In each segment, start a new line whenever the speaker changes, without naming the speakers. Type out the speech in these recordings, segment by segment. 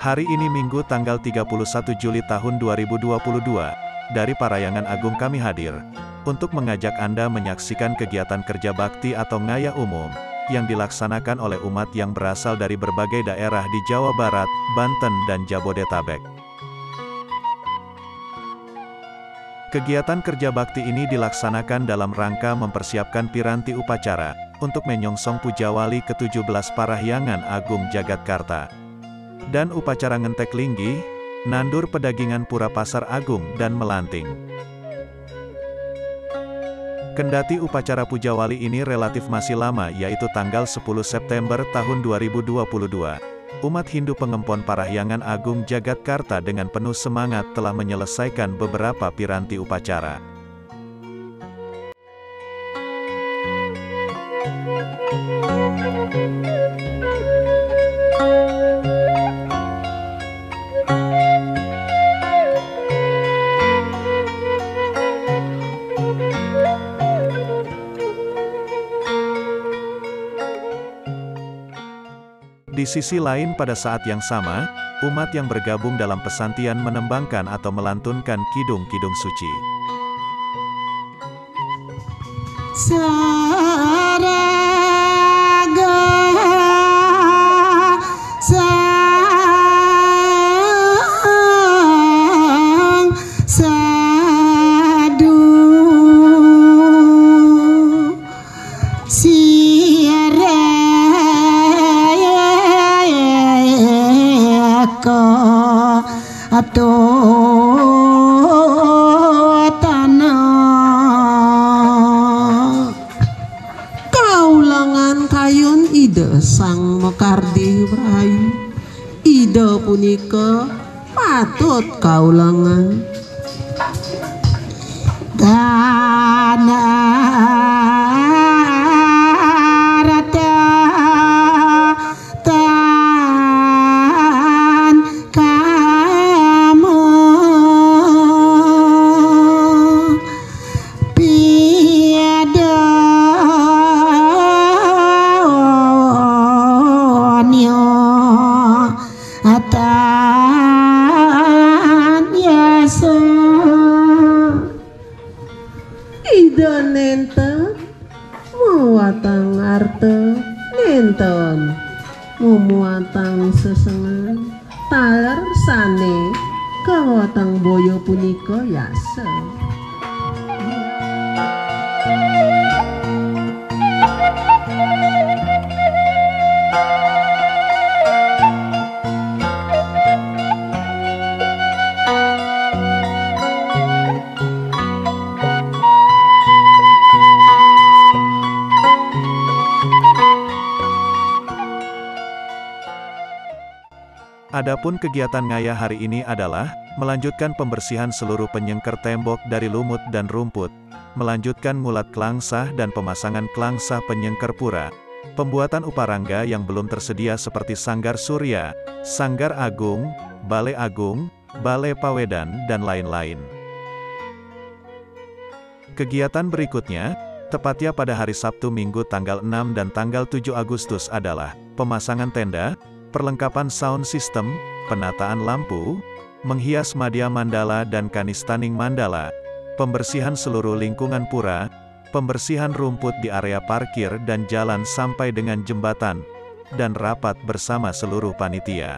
Hari ini Minggu tanggal 31 Juli tahun 2022, dari Parayangan Agung kami hadir, untuk mengajak Anda menyaksikan kegiatan kerja bakti atau ngayah umum, yang dilaksanakan oleh umat yang berasal dari berbagai daerah di Jawa Barat, Banten dan Jabodetabek. Kegiatan kerja bakti ini dilaksanakan dalam rangka mempersiapkan piranti upacara, untuk menyongsong Pujawali ke-17 Parahyangan Agung Jagatkarta. Dan upacara ngentek linggi, nandur pedagingan Pura Pasar Agung dan melanting. Kendati upacara Pujawali ini relatif masih lama yaitu tanggal 10 September tahun 2022, umat Hindu Pengempon Parahyangan Agung Jagatkarta dengan penuh semangat telah menyelesaikan beberapa piranti upacara. Di sisi lain pada saat yang sama, umat yang bergabung dalam pesantian menembangkan atau melantunkan kidung-kidung suci.
Aduh tanah kaulangan kayun ide sang mekardi rayu ide punika patut kaulangan ida nenten muatang arte nenten muatang sesengan taler sane kawatang boyo punika yasa.
Adapun kegiatan ngayah hari ini adalah melanjutkan pembersihan seluruh penyengker tembok dari lumut dan rumput, melanjutkan ngulat klangsah dan pemasangan klangsah penyengker pura, pembuatan uparangga yang belum tersedia seperti sanggar surya, sanggar agung, balai agung, balai pawedan, dan lain-lain. Kegiatan berikutnya, tepatnya pada hari Sabtu Minggu tanggal 6 dan tanggal 7 Agustus adalah pemasangan tenda, perlengkapan sound system, penataan lampu, menghias madya mandala dan kanistaning mandala, pembersihan seluruh lingkungan pura, pembersihan rumput di area parkir dan jalan sampai dengan jembatan, dan rapat bersama seluruh panitia.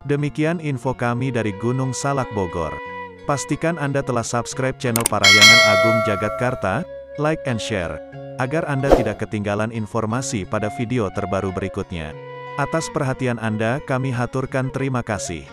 Demikian info kami dari Gunung Salak Bogor. Pastikan Anda telah subscribe channel Parahyangan Agung Jagatkarta, like and share, agar Anda tidak ketinggalan informasi pada video terbaru berikutnya. Atas perhatian Anda kami haturkan terima kasih.